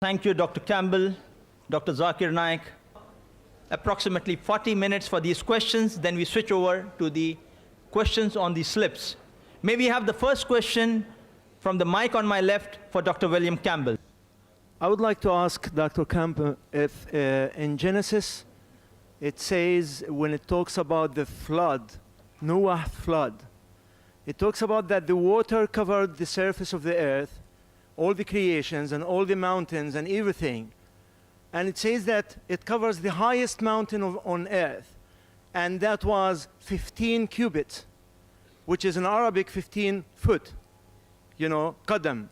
Thank you, Dr. Campbell, Dr. Zakir Naik. Approximately 40 minutes for these questions, then we switch over to the questions on the slips. May we have the first question from the mic on my left for Dr. William Campbell. I would like to ask Dr. Campbell if in Genesis it says, when it talks about the flood, Noah flood, it talks about that the water covered the surface of the earth, all the creations and all the mountains and everything. And it says that it covers the highest mountain on earth. And that was 15 cubits, which is in Arabic 15 foot, qadam.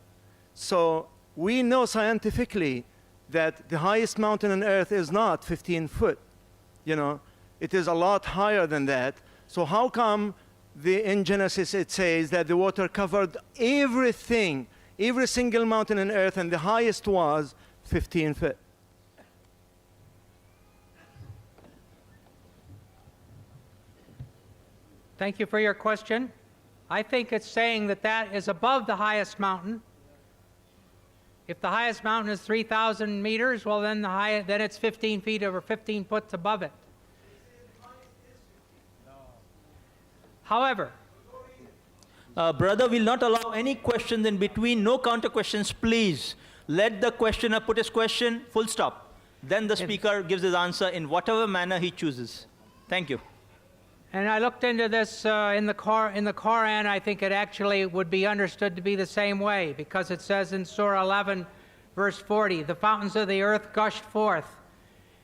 So we know scientifically that the highest mountain on earth is not 15 foot. It is a lot higher than that. So how come in Genesis it says that the water covered everything, every single mountain on earth, and the highest was 15 feet? Thank you for your question. I think it's saying that that is above the highest mountain. If the highest mountain is 3,000 meters, well, then it's 15 feet or 15 foot above it. However, Brother, we'll not allow any questions in between. No counter questions, please. Let the questioner put his question, full stop. Then the speaker gives his answer in whatever manner he chooses. Thank you. And I looked into this in the Quran. I think it actually would be understood to be the same way, because it says in Surah 11, verse 40, the fountains of the earth gushed forth,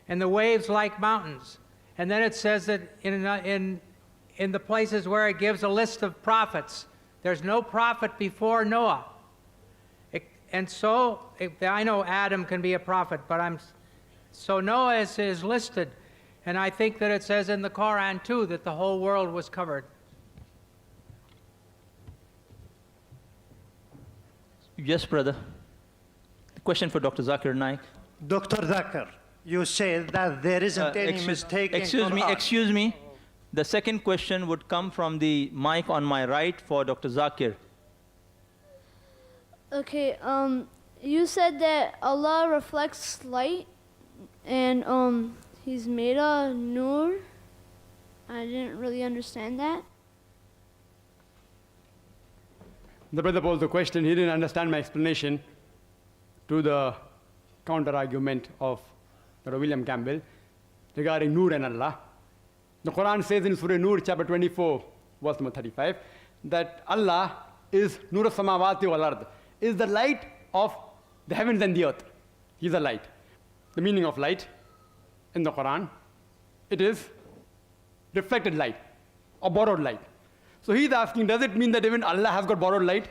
and the waves like mountains. And then it says that in the places where it gives a list of prophets, there's no prophet before Noah. I know Adam can be a prophet, but so Noah is listed. And I think that it says in the Quran, too, that the whole world was covered. Yes, brother. The question for Dr. Zakir Naik. Dr. Zakir, you said that there isn't any mistake in Quran. Excuse me. The second question would come from the mic on my right for Dr. Zakir. Okay, you said that Allah reflects light, and He's made a nur. I didn't really understand that. The brother posed the question. He didn't understand my explanation to the counter-argument of Dr. William Campbell regarding nur and Allah. The Quran says in Surah Nur, chapter 24, verse number 35, that Allah is nur samawati wal ard, is the light of the heavens and the earth. He is a light. The meaning of light in the Quran, it is reflected light or borrowed light. So he's asking, does it mean that even Allah has got borrowed light?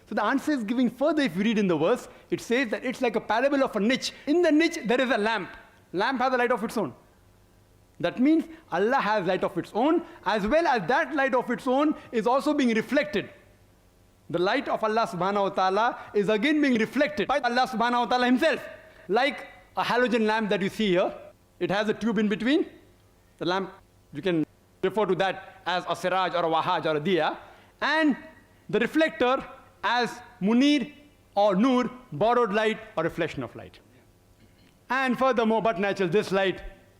So the answer is giving further. If you read in the verse, it says that it's like a parable of a niche. In the niche, there is a lamp. Lamp has a light of its own. That means Allah has light of its own, as well as that light of its own is also being reflected. The light of Allah subhanahu wa ta'ala is again being reflected by Allah subhanahu wa ta'ala himself. Like a halogen lamp that you see here. It has a tube in between. The lamp, you can refer to that as a siraj or a wahaj or a diya. And the reflector as munir or nur, borrowed light or reflection of light. And furthermore, but natural, this light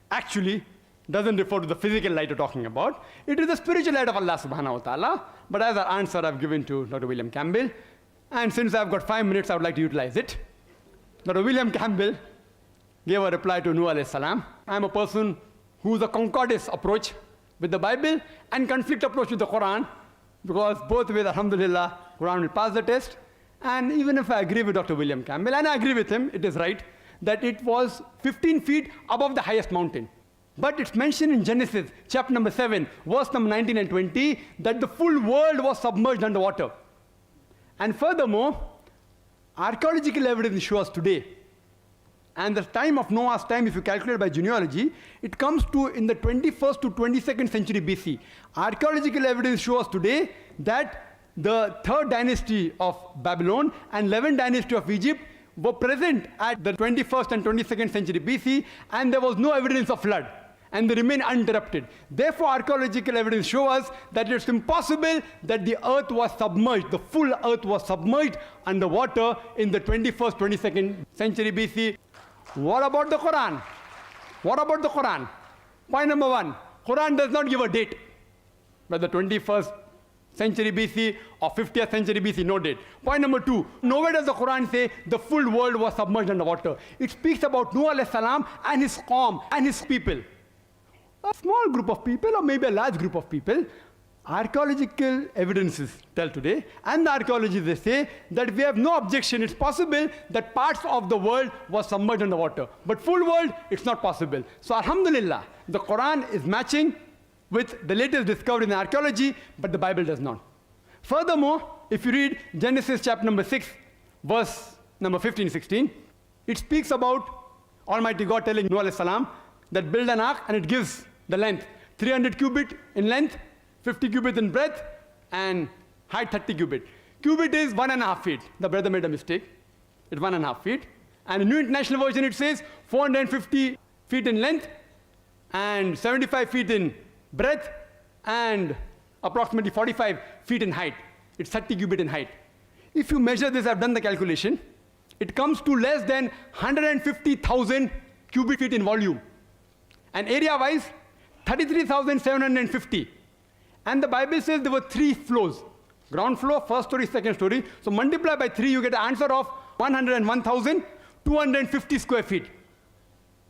actually doesn't refer to the physical light you're talking about. It is the spiritual light of Allah subhanahu wa ta'ala. But as an answer I've given to Dr. William Campbell, and since I've got 5 minutes, I would like to utilize it. Dr. William Campbell gave a reply to Nuh alayhi salam. I'm a person who's a concordance approach with the Bible and conflict approach with the Quran, because both ways, alhamdulillah, Quran will pass the test. And even if I agree with Dr. William Campbell, and I agree with him, it is right, that it was 15 feet above the highest mountain. But it's mentioned in Genesis, chapter number 7, verse number 19 and 20, that the full world was submerged underwater. And furthermore, archaeological evidence shows today, and the time of Noah's time, if you calculate by genealogy, it comes to in the 21st to 22nd century BC. Archaeological evidence shows today that the 3rd dynasty of Babylon and 11th dynasty of Egypt were present at the 21st and 22nd century BC, and there was no evidence of flood. and they remain uninterrupted. Therefore, archaeological evidence shows us that it's impossible that the earth was submerged, the full earth was submerged under water in the 21st, 22nd century BC. What about the Quran? What about the Quran? Point number one, Quran does not give a date, whether 21st century BC or 50th century BC, no date. Point number two, nowhere does the Quran say the full world was submerged under water. It speaks about Noah alayhi salam and his qawm and his people. A small group of people or maybe a large group of people. Archaeological evidences tell today, and the archaeologists they say that we have no objection. It's possible that parts of the world was submerged under water, but full world, it's not possible. So alhamdulillah, the Quran is matching with the latest discovery in archaeology, but the Bible does not. Furthermore, if you read Genesis chapter number 6, verse number 15-16, it speaks about Almighty God telling Noah alayhi salam that build an ark, and it gives the length 300 cubit in length, 50 cubit in breadth, and height 30 cubit. Cubit is 1.5 feet. The brother made a mistake. It's 1.5 feet. And in New International Version it says 450 feet in length and 75 feet in breadth and approximately 45 feet in height. It's 30 cubit in height. If you measure this, I've done the calculation, it comes to less than 150,000 cubic feet in volume. And area-wise, 33,750. And the Bible says there were 3 floors. Ground floor, first story, second story. So multiply by 3, you get an answer of 101,250 square feet.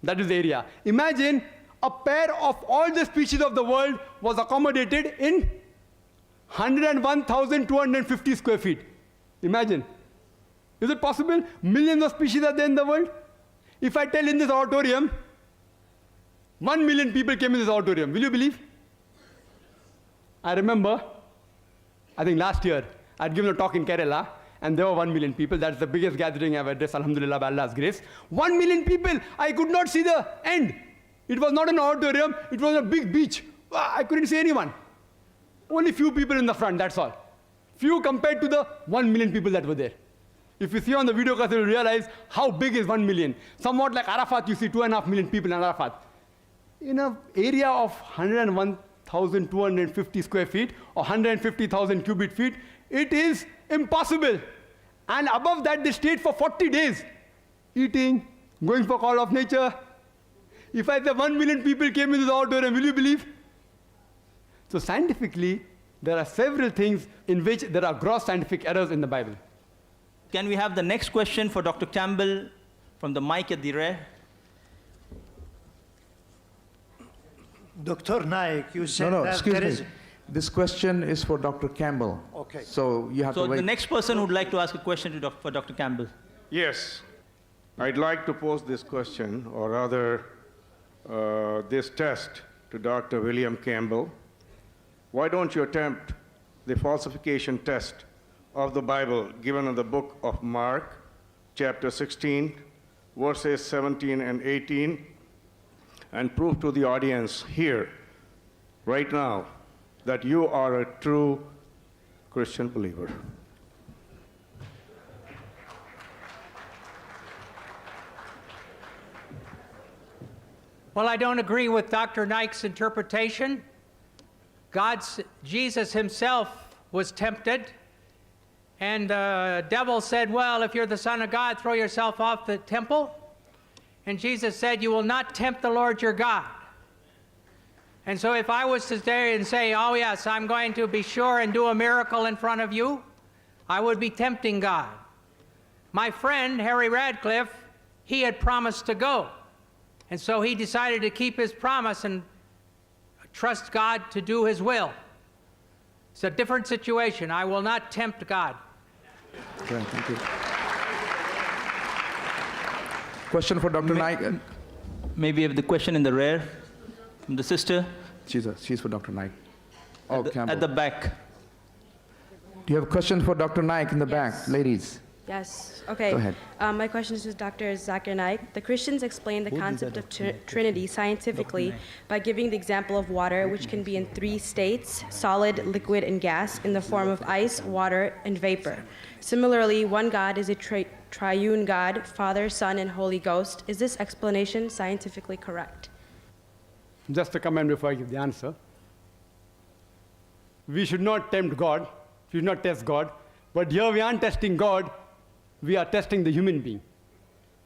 That is the area. Imagine a pair of all the species of the world was accommodated in 101,250 square feet. Imagine. Is it possible? Millions of species are there in the world. If I tell in this auditorium, 1 million people came in this auditorium, will you believe? I remember, I think last year, I'd given a talk in Kerala, and there were 1 million people. That's the biggest gathering I've addressed, alhamdulillah, by Allah's grace. 1 million people, I could not see the end. It was not an auditorium, it was a big beach. I couldn't see anyone. Only few people in the front, that's all. Few compared to the 1 million people that were there. If you see on the video class, you'll realize how big is 1 million. Somewhat like Arafat, you see 2.5 million people in Arafat. In an area of 101,250 square feet or 150,000 cubic feet, it is impossible. And above that, they stayed for 40 days, eating, going for call of nature. If I say 1 million people came into the auditorium, will you believe? So scientifically, there are several things in which there are gross scientific errors in the Bible. Can we have the next question for Dr. Campbell from the mic at the rear? Dr. Naik, you said No, that excuse there me. is... This question is for Dr. Campbell. Okay. So you have So to wait. the next person would like to ask a question to for Dr. Campbell. Yes, I'd like to pose this question, or rather this test to Dr. William Campbell. Why don't you attempt the falsification test of the Bible given in the book of Mark, chapter 16, verses 17 and 18, and prove to the audience here, right now, that you are a true Christian believer? Well, I don't agree with Dr. Naik's interpretation. Jesus himself was tempted, and the devil said, well, if you're the Son of God, throw yourself off the temple. And Jesus said, you will not tempt the Lord your God. And so if I was to stay and say, oh yes, I'm going to be sure and do a miracle in front of you, I would be tempting God. My friend, Harry Radcliffe, he had promised to go. And so he decided to keep his promise and trust God to do his will. It's a different situation. I will not tempt God. Okay, thank you. Question for Dr. Naik. Maybe have the question in the rear from the sister. She's for Dr. Naik. Oh, Campbell. At the back. Do you have a question for Dr. Naik in the back, ladies? Yes. Okay. Go ahead. My question is to Dr. Zakir Naik. The Christians explain the concept of Trinity scientifically by giving the example of water, which can be in 3 states, solid, liquid, and gas, in the form of ice, water, and vapor. Similarly, one God is a triune God, Father, Son, and Holy Ghost. Is this explanation scientifically correct? Just a comment before I give the answer. We should not tempt God, we should not test God, but here we aren't testing God, we are testing the human being.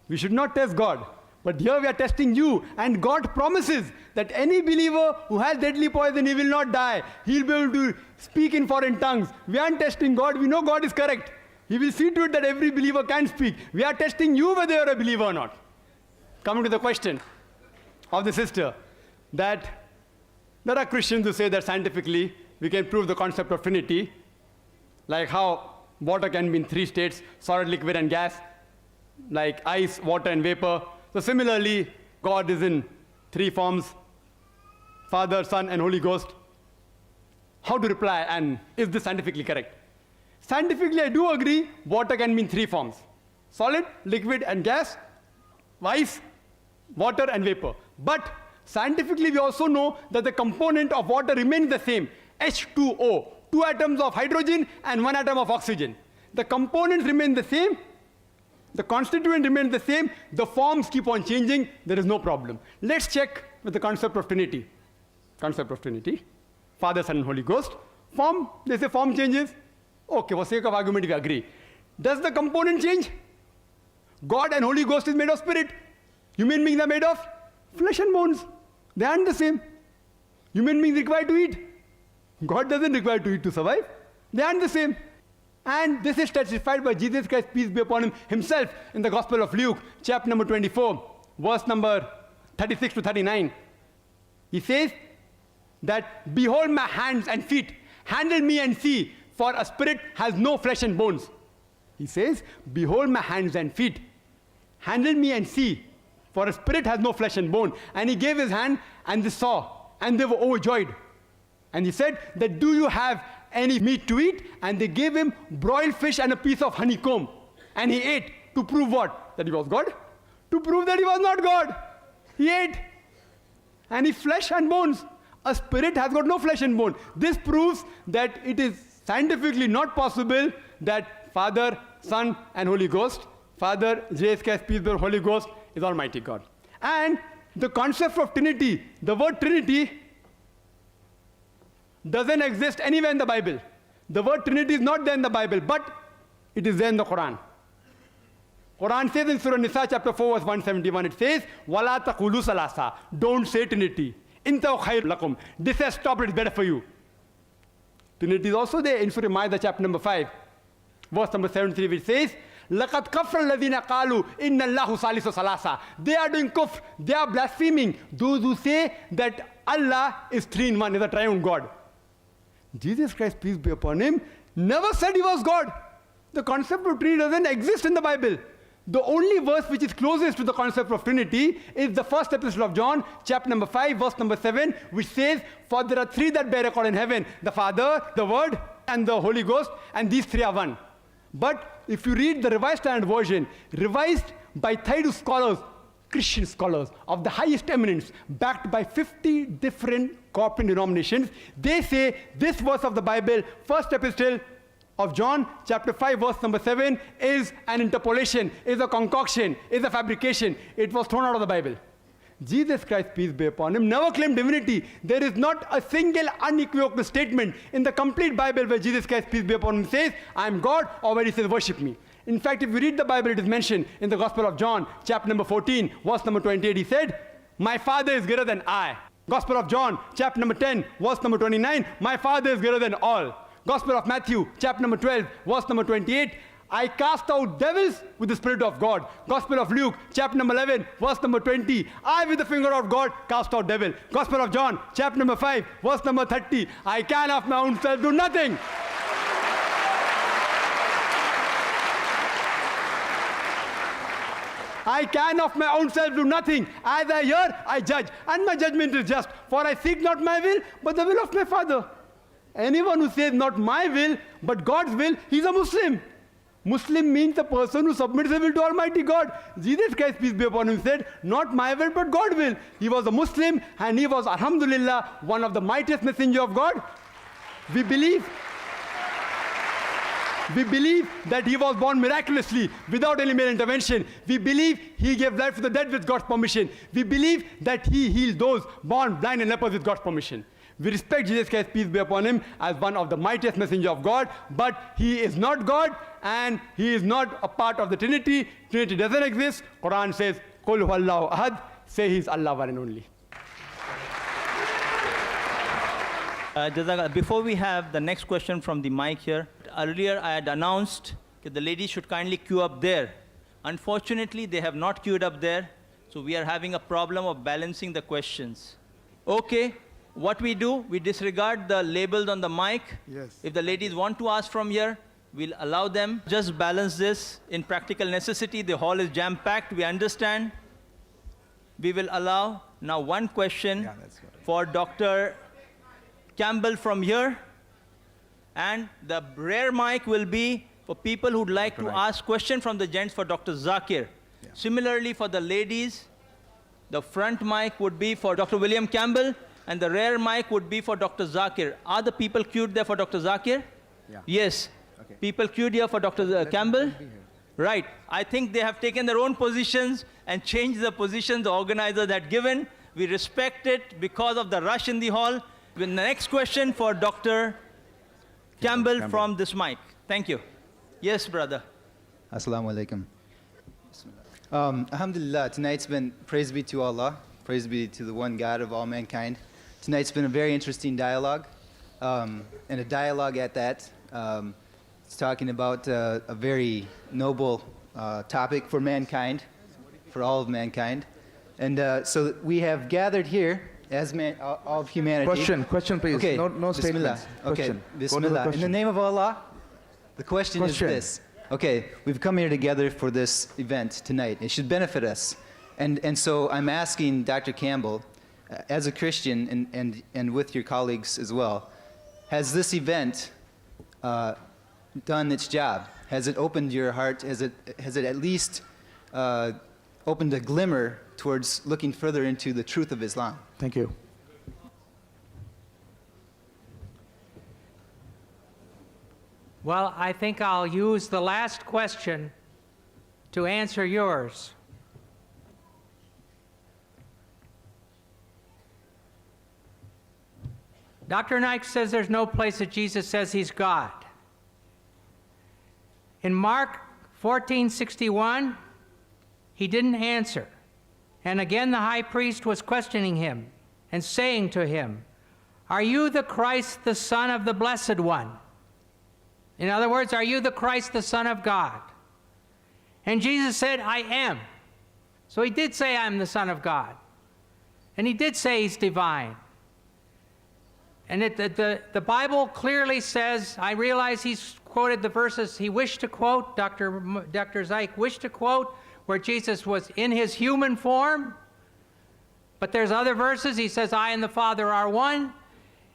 We should not test God, but here we are testing you, and God promises that any believer who has deadly poison, he will not die. He'll be able to speak in foreign tongues. We aren't testing God, we know God is correct. He will see to it that every believer can speak. We are testing you whether you're a believer or not. Coming to the question of the sister, that there are Christians who say that scientifically we can prove the concept of Trinity, like how water can be in 3 states, solid, liquid, and gas, like ice, water, and vapor. So similarly, God is in 3 forms, Father, Son, and Holy Ghost. How to reply, and is this scientifically correct? Scientifically, I do agree, water can be in 3 forms, solid, liquid, and gas, ice, water, and vapor. But scientifically, we also know that the component of water remains the same, H2O, 2 atoms of hydrogen and 1 atom of oxygen. The components remain the same, the constituent remains the same, the forms keep on changing, there is no problem. Let's check with the concept of Trinity. Concept of Trinity, Father, Son, and Holy Ghost. Form, they say form changes. Okay, for sake of argument, we agree. Does the component change? God and Holy Ghost is made of spirit. Human beings are made of flesh and bones. They aren't the same. Human beings require to eat. God doesn't require to eat to survive. They aren't the same. And this is testified by Jesus Christ, peace be upon him, himself in the Gospel of Luke, chapter number 24, verse number 36 to 39. He says that, behold my hands and feet, handle me and see, for a spirit has no flesh and bones. He says, behold my hands and feet, handle me and see, for a spirit has no flesh and bone. And he gave his hand, and they saw, and they were overjoyed. And he said that, do you have any meat to eat? And they gave him broiled fish and a piece of honeycomb. And he ate to prove what? That he was God? To prove that he was not God. He ate. And he flesh and bones. A spirit has got no flesh and bone. This proves that it is scientifically not possible that Father, Son, and Holy Ghost, Father, Jesus Christ, peace be upon Holy Ghost, is Almighty God. And the concept of Trinity, the word Trinity, doesn't exist anywhere in the Bible. The word Trinity is not there in the Bible, but it is there in the Quran. Quran says in Surah Nisa, chapter 4, verse 171, it says, وَلَا تَقُولُوا ثَلَاثًا. Don't say Trinity. إِنْتَوْ خَيْرٌ لَكُمْ. This has stopped, it's better for you. Trinity is also there in Surah Ma'idah, chapter number 5, verse number 73, which says, لَقَدْ كَفْرَ الَّذِينَ قَالُوا إِنَّ اللَّهُ ثَالِثُ ثَلَاثًا. They are doing kufr, they are blaspheming, those who say that Allah is 3 in 1, is a triune God. Jesus Christ, peace be upon him, never said he was God. The concept of Trinity doesn't exist in the Bible. The only verse which is closest to the concept of Trinity is the first epistle of John, chapter number 5, verse number 7, which says, for there are 3 that bear record in heaven, the Father, the Word, and the Holy Ghost, and these 3 are one. But if you read the Revised Standard Version, revised by Thaidu scholars, Christian scholars of the highest eminence, backed by 50 different corporate denominations, they say this verse of the Bible, first epistle of John, chapter 5, verse number 7, is an interpolation, is a concoction, is a fabrication. It was thrown out of the Bible. Jesus Christ, peace be upon him, never claimed divinity. There is not a single unequivocal statement in the complete Bible where Jesus Christ, peace be upon him, says, I am God, or where he says, worship me. In fact, if you read the Bible, it is mentioned in the Gospel of John, chapter number 14, verse number 28, he said, my Father is greater than I. Gospel of John, chapter number 10, verse number 29, my Father is greater than all. Gospel of Matthew, chapter number 12, verse number 28, I cast out devils with the Spirit of God. Gospel of Luke, chapter number 11, verse number 20, I with the finger of God cast out devil. Gospel of John, chapter number 5, verse number 30, I can of my own self do nothing. I can of my own self do nothing. As I hear, I judge. And my judgment is just. For I seek not my will, but the will of my Father. Anyone who says not my will, but God's will, he's a Muslim. Muslim means a person who submits his will to Almighty God. Jesus Christ, peace be upon him, said, not my will, but God's will. He was a Muslim, and he was, alhamdulillah, one of the mightiest messengers of God. We believe We believe that he was born miraculously without any male intervention. We believe he gave life to the dead with God's permission. We believe that he healed those born blind and lepers with God's permission. We respect Jesus Christ, peace be upon him, as one of the mightiest messengers of God, but he is not God and he is not a part of the Trinity. Trinity doesn't exist. Quran says, Qul huwallahu ahad, say he is Allah one and only. Before we have the next question from the mic here, earlier I had announced that the ladies should kindly queue up there. Unfortunately, they have not queued up there, so we are having a problem of balancing the questions. Okay, what we do, we disregard the labels on the mic. Yes. If the ladies want to ask from here, we'll allow them. Just balance this in practical necessity. The hall is jam-packed, we understand. We will allow now one question for Dr. Campbell from here, and the rare mic will be for people who'd like to ask questions from the gents for Dr. Zakir. Yeah. Similarly, for the ladies, the front mic would be for Dr. William Campbell, and the rear mic would be for Dr. Zakir. Are the people queued there for Dr. Zakir? Yeah. Yes. Okay. People queued here for Dr. Campbell? Right. I think they have taken their own positions and changed the positions the organizers had given. We respect it because of the rush in the hall. The next question for Dr. Campbell from this mic. Thank you. Yes, brother. Assalamu alaikum. Alhamdulillah, tonight's been, praise be to Allah, praise be to the one God of all mankind. Tonight's been a very interesting dialogue, and a dialogue at that. It's talking about a very noble topic for mankind, for all of mankind. And so we have gathered here as all of humanity. Question please. Okay. No statements. Okay, Bismillah. In the name of Allah, the question is this. Okay, we've come here together for this event tonight. It should benefit us. And so I'm asking Dr. Campbell, as a Christian and with your colleagues as well, has this event done its job? Has it opened your heart? Has it at least opened a glimmer towards looking further into the truth of Islam? Thank you. Well, I think I'll use the last question to answer yours. Dr. Naik says there's no place that Jesus says he's God. In Mark 14:61, he didn't answer. And again, the high priest was questioning him and saying to him, "Are you the Christ, the Son of the Blessed One?" In other words, are you the Christ, the Son of God? And Jesus said, "I am." So he did say, "I'm the Son of God." And he did say he's divine. And the Bible clearly says, I realize he's quoted the verses he wished to quote, Dr. Zaik wished to quote, where Jesus was in his human form. But there's other verses. He says, "I and the Father are one."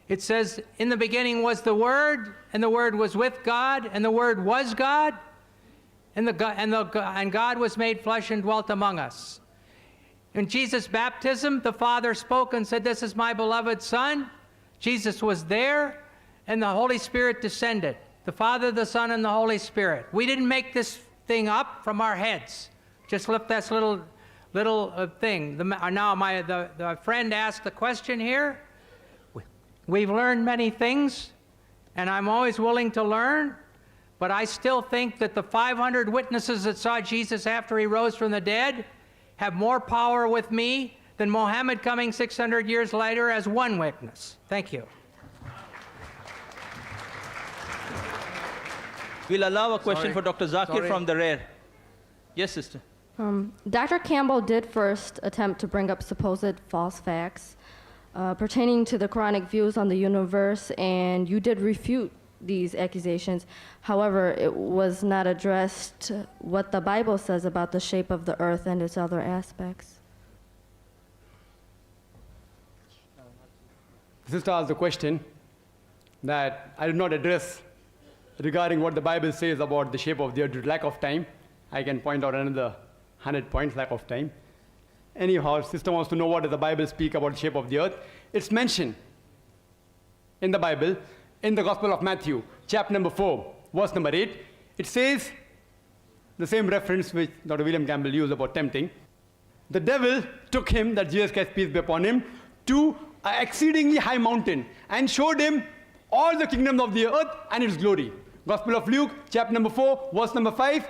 It says, "In the beginning was the Word, and the Word was with God, and the Word was God, and God was made flesh and dwelt among us." In Jesus' baptism, the Father spoke and said, "This is my beloved Son." Jesus was there, and the Holy Spirit descended. The Father, the Son, and the Holy Spirit. We didn't make this thing up from our heads. Just lift this little thing. Now the friend asked the question here. We've learned many things, and I'm always willing to learn, but I still think that the 500 witnesses that saw Jesus after he rose from the dead have more power with me than Mohammed coming 600 years later as one witness. Thank you. We'll allow a question for Dr. Zakir from the rear. Yes, sister. Dr. Campbell did first attempt to bring up supposed false facts pertaining to the Quranic views on the universe, and you did refute these accusations. However, it was not addressed what the Bible says about the shape of the earth and its other aspects. The sister asked the question that I did not address regarding what the Bible says about the shape of the earth due to lack of time. I can point out another 100 points, lack of time. Anyhow, sister wants to know what does the Bible speak about the shape of the earth. It's mentioned in the Bible, in the Gospel of Matthew, chapter number 4, verse number 8. It says, the same reference which Dr. William Campbell used about tempting, the devil took him, that Jesus Christ, peace be upon him, to an exceedingly high mountain and showed him all the kingdoms of the earth and its glory. Gospel of Luke, chapter number 4, verse number 5.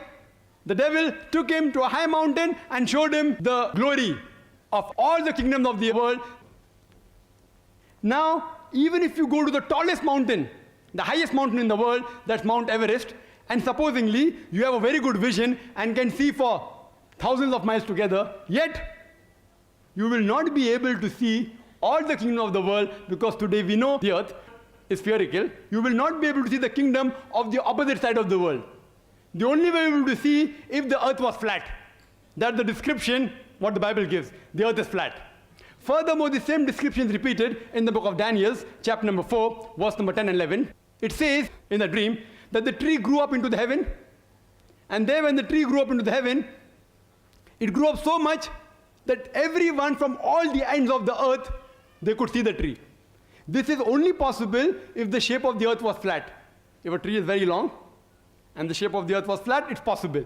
The devil took him to a high mountain and showed him the glory of all the kingdoms of the world. Now, even if you go to the tallest mountain, the highest mountain in the world, that's Mount Everest, and supposingly you have a very good vision and can see for thousands of miles together, yet you will not be able to see all the kingdom of the world, because today we know the earth is spherical. You will not be able to see the kingdom of the opposite side of the world. The only way you will be able to see if the earth was flat. That's the description what the Bible gives. The earth is flat. Furthermore, the same description is repeated in the book of Daniel, chapter number 4, verse number 10 and 11. It says in the dream that the tree grew up into the heaven, and there when the tree grew up into the heaven, it grew up so much that everyone from all the ends of the earth, they could see the tree. This is only possible if the shape of the earth was flat. If a tree is very long and the shape of the earth was flat, it's possible.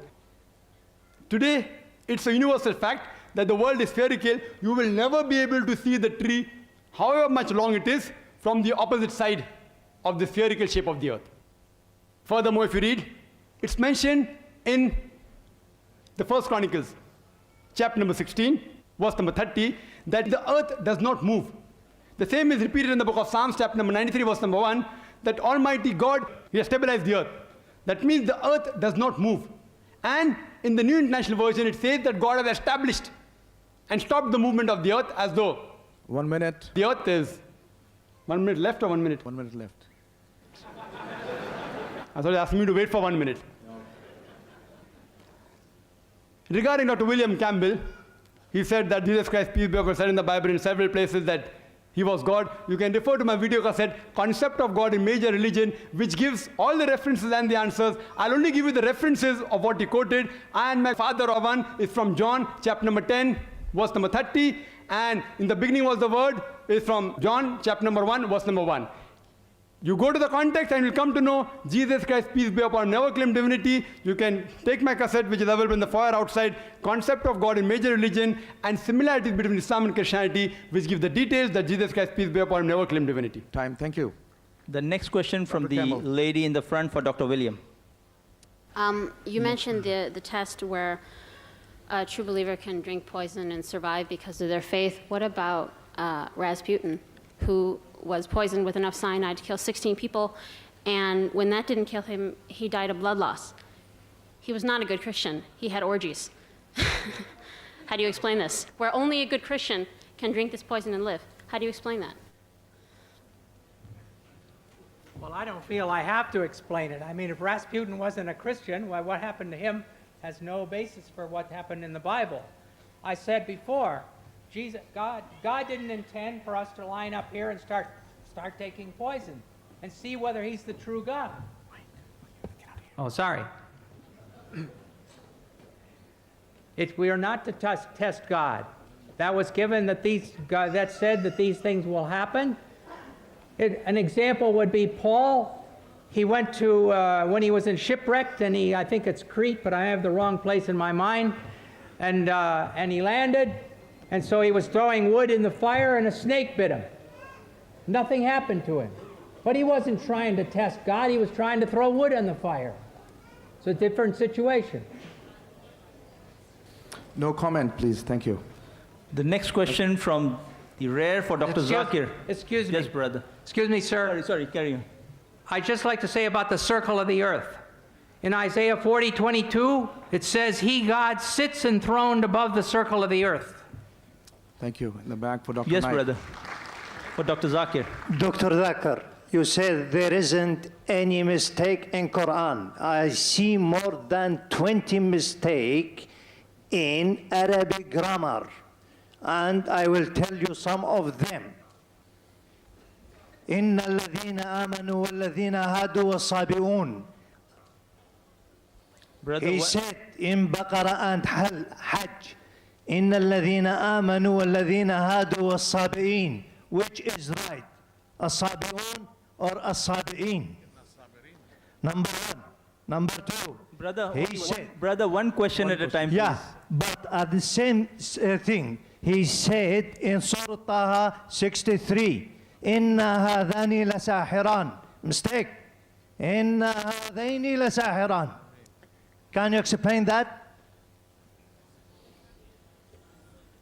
Today, it's a universal fact that the world is spherical. You will never be able to see the tree, however much long it is, from the opposite side of the spherical shape of the earth. Furthermore, if you read, it's mentioned in the First Chronicles, chapter number 16, verse number 30, that the earth does not move. The same is repeated in the book of Psalms, chapter number 93, verse number 1, that Almighty God, He has stabilized the earth. That means the earth does not move. And in the New International Version, it says that God has established and stopped the movement of the earth as though 1 minute. the earth is 1 minute left or 1 minute? 1 minute left. I thought you asked me to wait for 1 minute. Regarding Dr. William Campbell, he said that Jesus Christ, peace be upon him, said in the Bible in several places that He was God. You can refer to my video cassette, Concept of God in Major Religion, which gives all the references and the answers. I'll only give you the references of what he quoted. And my father of one is from John, chapter number 10, verse number 30. And in the beginning was the word, is from John, chapter number 1, verse number 1. You go to the context and you'll come to know Jesus Christ, peace be upon him, never claimed divinity. You can take my cassette, which is available in the foyer outside, Concept of God in Major Religion, and similarities between Islam and Christianity, which give the details that Jesus Christ, peace be upon him, never claimed divinity. Time. Thank you. The next question from Dr. the Campbell. lady in the front for Dr. William. You mentioned the test where a true believer can drink poison and survive because of their faith. What about Rasputin, who was poisoned with enough cyanide to kill 16 people, and when that didn't kill him, he died of blood loss? He was not a good Christian. He had orgies. How do you explain this? Where only a good Christian can drink this poison and live. How do you explain that? Well, I don't feel I have to explain it. I mean, if Rasputin wasn't a Christian, well, what happened to him has no basis for what happened in the Bible. I said before, God didn't intend for us to line up here and start taking poison and see whether He's the true God. Oh, sorry. We are not to test God. That was given that that said that these things will happen. An example would be Paul. He went to, when he was in shipwrecked, and I think it's Crete, but I have the wrong place in my mind, and he landed, and so he was throwing wood in the fire, and a snake bit him. Nothing happened to him. But he wasn't trying to test God, he was trying to throw wood on the fire. It's a different situation. No comment, please. Thank you. The next question from the rear for Dr. Zakir. Excuse me. Yes, brother. Excuse me, sir. Sorry, carry on. I'd just like to say about the circle of the earth. In Isaiah 40:22, it says, He, God, sits enthroned above the circle of the earth. Thank you. In the back for Dr. Yes, Naik. brother. For Dr. Zakir. Dr. Zakir, you said there isn't any mistake in Quran. I see more than 20 mistakes in Arabic grammar, and I will tell you some of them. إن الذين آمنوا والذين هادوا والصابئون. He said in Baqarah and Hajj, إن الذين آمنوا والذين هادوا والصابئين. Which is right? الصابئون or الصابئين? Number one. Number two, Brother, he said, one question at a time, yeah, please. but at the same thing, he said in Surah Taha 63, Inna hadhani lasahiran. Mistake. Inna hadhani lasahiran. Can you explain that?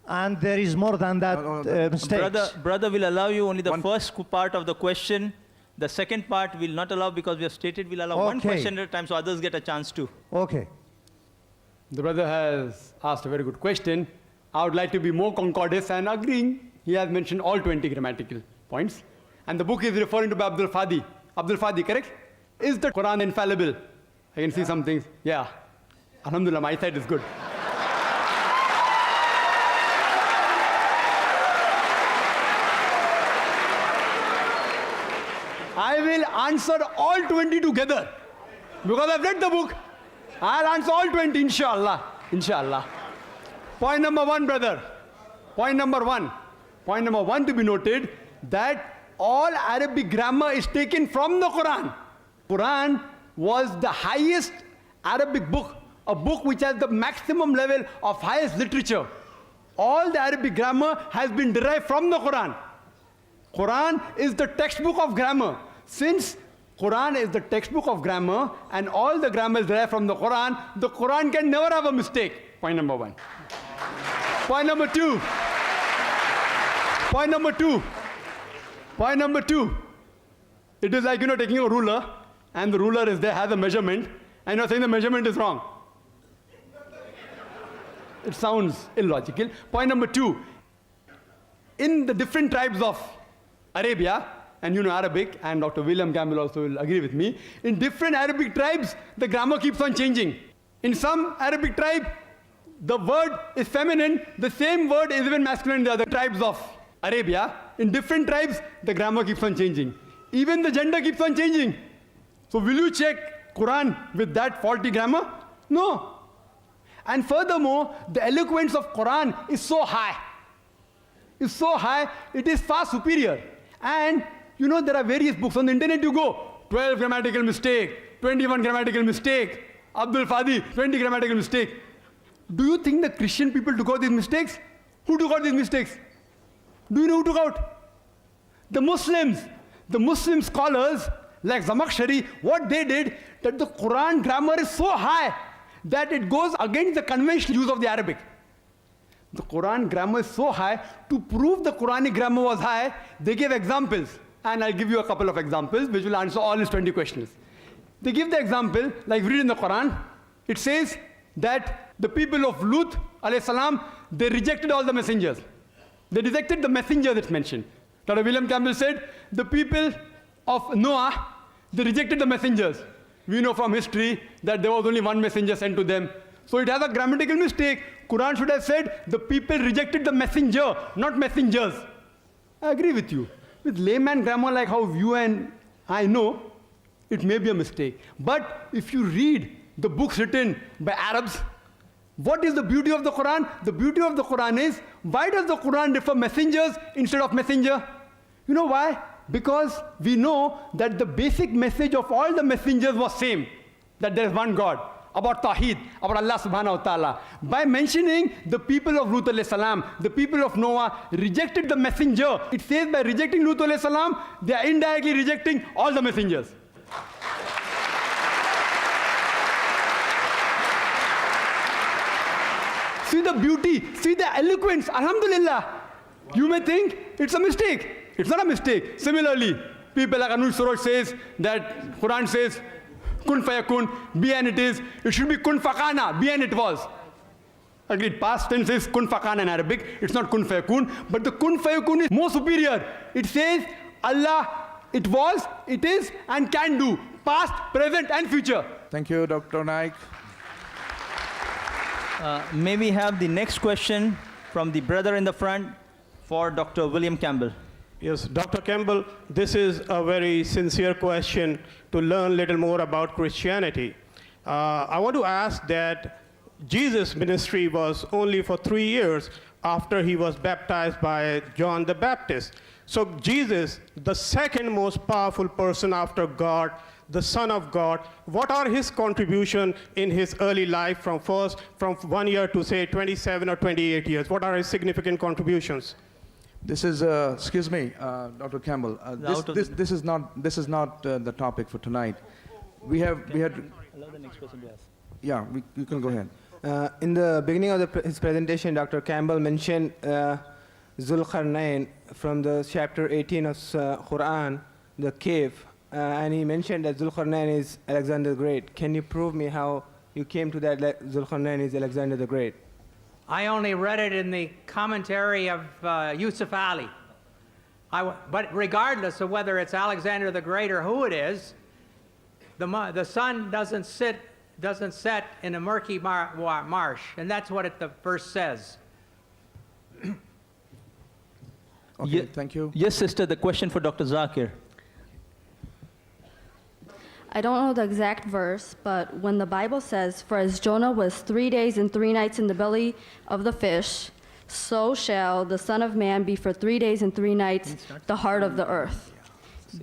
And there is more than that mistakes. Brother will allow you only the first part of the question. The second part will not allow because we have stated we'll allow one question at a time so others get a chance too. Okay. The brother has asked a very good question. I would like to be more concordant and agreeing. He has mentioned all 20 grammatical points. And the book is referring to Abdul Fadi. Abdul Fadi, correct? Is the Quran infallible? I can see some things. Yeah. Alhamdulillah, my side is good. I will answer all 20 together. Because I've read the book. I'll answer all 20, inshallah. Inshallah. Point number one, brother. Point number one. Point number one to be noted that all Arabic grammar is taken from the Quran. Quran was the highest Arabic book, a book which has the maximum level of highest literature. All the Arabic grammar has been derived from the Quran. Quran is the textbook of grammar. Since Quran is the textbook of grammar and all the grammar is derived from the Quran can never have a mistake. Point number one. Point number two. Point number two. Point number two. It is like, taking a ruler and the ruler is there, has a measurement, and you're saying the measurement is wrong. It sounds illogical. Point number two. In the different tribes of Arabia, and Arabic, and Dr. William Campbell also will agree with me, in different Arabic tribes, the grammar keeps on changing. In some Arabic tribe, the word is feminine, the same word is even masculine in the other tribes of Arabia. In different tribes, the grammar keeps on changing. Even the gender keeps on changing. So will you check Quran with that faulty grammar? No. And furthermore, the eloquence of Quran is so high. It's so high, it is far superior. And there are various books on the internet. You go 12 grammatical mistake, 21 grammatical mistake, Abdul Fadi 20 grammatical mistake. Do you think the Christian people took out these mistakes? Who took out these mistakes? Do you know who took out? The Muslims. The Muslim scholars like Zamakhshari, what they did, that the Quran grammar is so high that it goes against the conventional use of the Arabic. The Quran grammar is so high, to prove the Quranic grammar was high, they gave examples. And I'll give you a couple of examples which will answer all his 20 questions. They give the example, like we read in the Quran, it says that the people of Lut, alayhi salam, they rejected all the messengers. They rejected the messenger that's mentioned. Dr. William Campbell said, the people of Noah, they rejected the messengers. We know from history that there was only one messenger sent to them. So it has a grammatical mistake. Quran should have said, the people rejected the messenger, not messengers. I agree with you. With layman grammar like how you and I know, it may be a mistake. But if you read the books written by Arabs, what is the beauty of the Quran? The beauty of the Quran is, why does the Quran refer messengers instead of messenger? You know why? Because we know that the basic message of all the messengers was same, that there is one God, about Tawheed, about Allah subhanahu wa ta'ala. By mentioning the people of Lut alayhi salam, the people of Noah rejected the messenger, it says by rejecting Lut alayhi salam, they are indirectly rejecting all the messengers. See the beauty, see the eloquence, alhamdulillah. You may think it's a mistake. It's not a mistake. Similarly, people like Anush Suraj says that Quran says, kun fayakun, be and it is. It should be kun fakana, be and it was. Agreed, past tense is kun fakana in Arabic. It's not kun fayakun, but the kun fayakun is more superior. It says, Allah, it was, it is, and can do. Past, present, and future. Thank you, Dr. Naik. May we have the next question from the brother in the front for Dr. William Campbell. Yes, Dr. Campbell, this is a very sincere question to learn a little more about Christianity. I want to ask that Jesus' ministry was only for 3 years after he was baptized by John the Baptist. So Jesus, the second most powerful person after God, the Son of God. What are his contribution in his early life from 1 year to say 27 or 28 years? What are his significant contributions? This is, excuse me, Dr. Campbell. This is not the topic for tonight. We had. Allow the next person to ask. Yeah, you can go ahead. In the beginning of his presentation, Dr. Campbell mentioned Zulqarnain from the chapter 18 of Quran, the cave, and he mentioned that Zulqarnain is Alexander the Great. Can you prove me how you came to that Zulqarnain is Alexander the Great? I only read it in the commentary of Yusuf Ali. But regardless of whether it's Alexander the Great or who it is, the sun doesn't set in a murky marsh, and that's what the verse says. Okay, thank you. Yes, sister, the question for Dr. Zakir. I don't know the exact verse, but when the Bible says, "For as Jonah was 3 days and 3 nights in the belly of the fish, so shall the Son of Man be for 3 days and 3 nights the heart of the earth."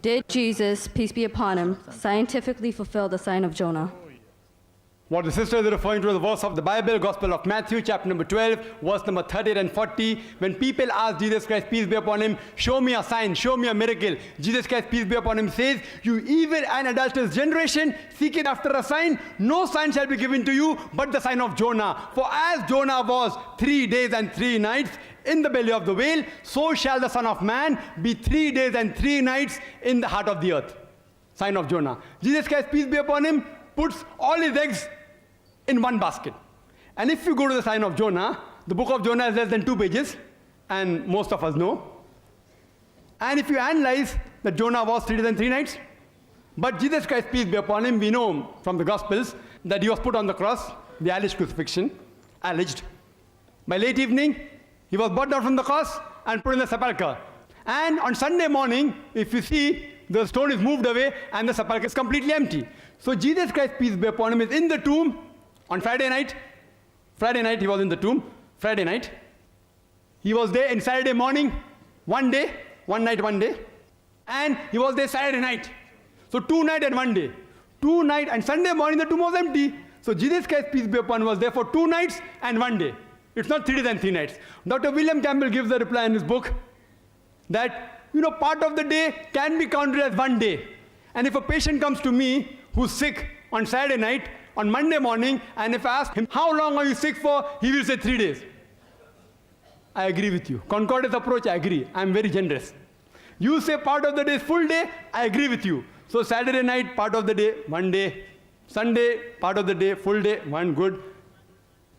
Did Jesus, peace be upon him, scientifically fulfill the sign of Jonah? What the sister is referring to is the verse of the Bible, Gospel of Matthew, chapter number 12, verse number 30 and 40. When people ask Jesus Christ, peace be upon him, show me a sign, show me a miracle, Jesus Christ, peace be upon him, says, "You evil and adulterous generation, seeketh after a sign. No sign shall be given to you but the sign of Jonah. For as Jonah was 3 days and 3 nights in the belly of the whale, so shall the Son of Man be 3 days and 3 nights in the heart of the earth." Sign of Jonah. Jesus Christ, peace be upon him, puts all his eggs in one basket. And if you go to the sign of Jonah, the book of Jonah is less than 2 pages, and most of us know. And if you analyze that Jonah was 3 days and 3 nights, but Jesus Christ, peace be upon him, we know from the Gospels that he was put on the cross, the alleged crucifixion, alleged. By late evening, he was brought down from the cross and put in the sepulchre. And on Sunday morning, if you see, the stone is moved away and the sepulchre is completely empty. So Jesus Christ, peace be upon him, is in the tomb on Friday night. Friday night he was in the tomb. Friday night. He was there in Saturday morning, one night, one day. And he was there Saturday night. So 2 nights and 1 day. 2 nights and Sunday morning the tomb was empty. So Jesus Christ, peace be upon him, was there for 2 nights and 1 day. It's not 3 days and 3 nights. Dr. William Campbell gives a reply in his book that, part of the day can be counted as 1 day. And if a patient comes to me who's sick on Saturday night, on Monday morning, and if I ask him, "How long are you sick for?" he will say 3 days. I agree with you. Concordance approach, I agree. I'm very generous. You say part of the day is full day, I agree with you. So Saturday night, part of the day, 1 day. Sunday, part of the day, full day, 1 good.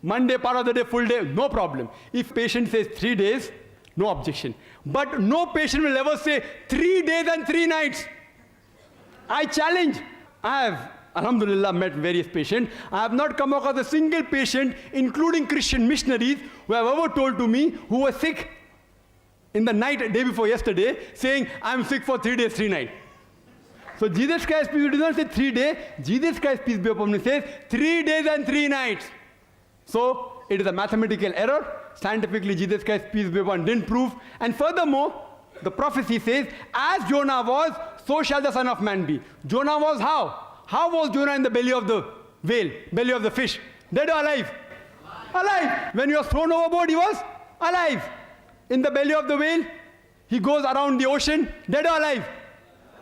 Monday, part of the day, full day, no problem. If patient says 3 days, no objection. But no patient will ever say 3 days and 3 nights. I challenge. I have, alhamdulillah, met various patients. I have not come across a single patient, including Christian missionaries, who have ever told to me who was sick in the night, day before yesterday, saying, "I'm sick for 3 days, 3 nights." So Jesus Christ, peace be upon him, does not say 3 days. Jesus Christ, peace be upon him, says 3 days and 3 nights. So it is a mathematical error. Scientifically, Jesus Christ, peace be upon him, didn't prove. And furthermore, the prophecy says, "As Jonah was, so shall the Son of Man be." Jonah was how? How was Jonah in the belly of the whale, belly of the fish? Dead or alive? Alive. When he was thrown overboard, he was alive. In the belly of the whale, he goes around the ocean, dead or alive?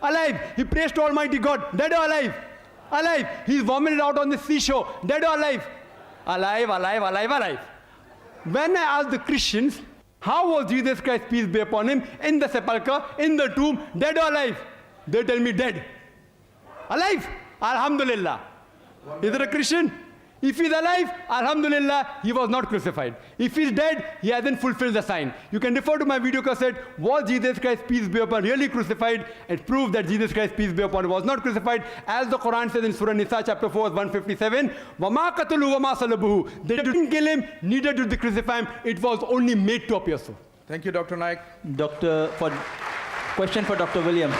Alive. He prays to Almighty God, dead or alive? Alive. He's vomited out on the seashore, dead or alive? Alive, alive, alive, alive. When I ask the Christians, how was Jesus Christ, peace be upon him, in the sepulchre, in the tomb, dead or alive? They tell me dead. Alive. Alhamdulillah. Is it a Christian? If he's alive, alhamdulillah, he was not crucified. If he's dead, he hasn't fulfilled the sign. You can refer to my video cassette, "Was Jesus Christ, peace be upon him, really crucified?" and prove that Jesus Christ, peace be upon him, was not crucified. As the Quran says in Surah Nisa, chapter 4, 157, وَمَا قَتَلُوا وَمَا صَلَبُوهُ. They didn't kill him, neither did they crucify him. It was only made to appear so. Thank you, Dr. Naik. Question for Dr. William.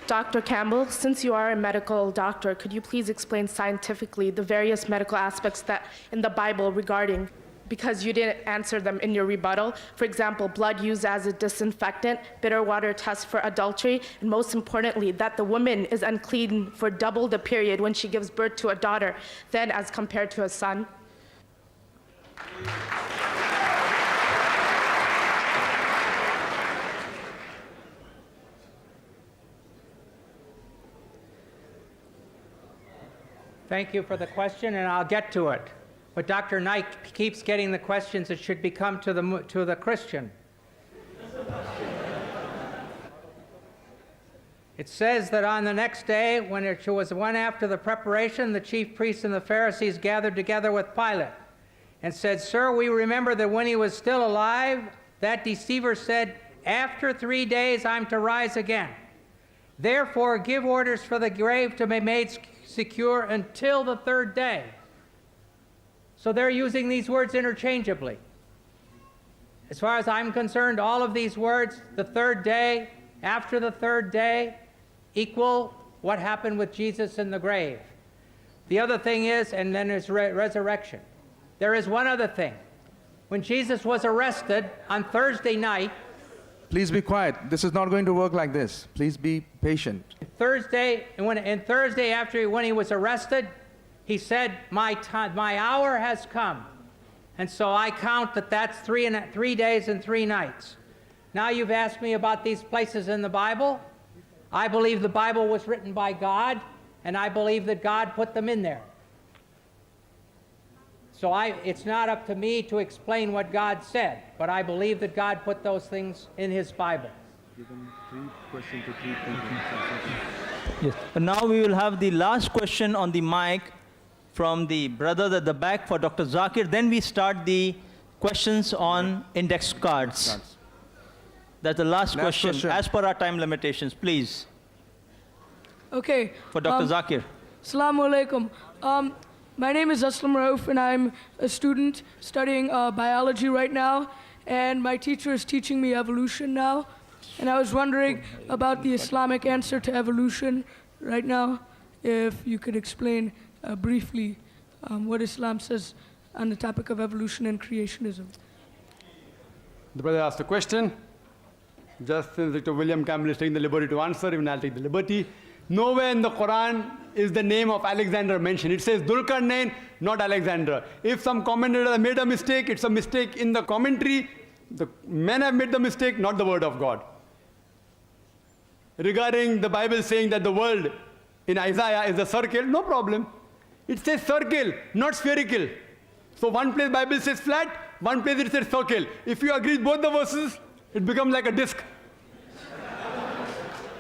Dr. Campbell, since you are a medical doctor, could you please explain scientifically the various medical aspects that in the Bible regarding because you didn't answer them in your rebuttal. For example, blood used as a disinfectant, bitter water test for adultery, and most importantly, that the woman is unclean for double the period when she gives birth to a daughter than as compared to a son. Thank you for the question, and I'll get to it. But Dr. Naik keeps getting the questions that should become to the Christian. It says that on the next day, when it was one after the preparation, the chief priests and the Pharisees gathered together with Pilate and said, "Sir, we remember that when he was still alive, that deceiver said, 'After 3 days I'm to rise again.' Therefore, give orders for the grave to be made secure until the 3rd day." So they're using these words interchangeably. As far as I'm concerned, all of these words, the 3rd day, after the 3rd day, equal what happened with Jesus in the grave. The other thing is, and then there's resurrection. There is one other thing. When Jesus was arrested on Thursday night, please be quiet. This is not going to work like this. Please be patient. Thursday after when he was arrested, he said, my hour has come. And so I count that that's 3 days and 3 nights. Now you've asked me about these places in the Bible. I believe the Bible was written by God, and I believe that God put them in there. So it's not up to me to explain what God said, but I believe that God put those things in his Bible. Give them 3 questions to keep thinking. Yes. And now we will have the last question on the mic from the brothers at the back for Dr. Zakir. Then we start the questions on index cards. That's the last question as per our time limitations, please. Okay. For Dr. Zakir. Assalamu alaikum. My name is Aslam Rauf, and I'm a student studying biology right now. And my teacher is teaching me evolution now. And I was wondering about the Islamic answer to evolution right now, if you could explain briefly what Islam says on the topic of evolution and creationism. The brother asked a question. Just since Dr. William Campbell is taking the liberty to answer, even I'll take the liberty. Nowhere in the Quran is the name of Alexander mentioned. It says Zulkarnain, not Alexander. If some commentator has made a mistake, it's a mistake in the commentary. The men have made the mistake, not the word of God. Regarding the Bible saying that the world in Isaiah is a circle, no problem. It says circle, not spherical. So one place Bible says flat, one place it says circle. If you agree with both the verses, it becomes like a disc.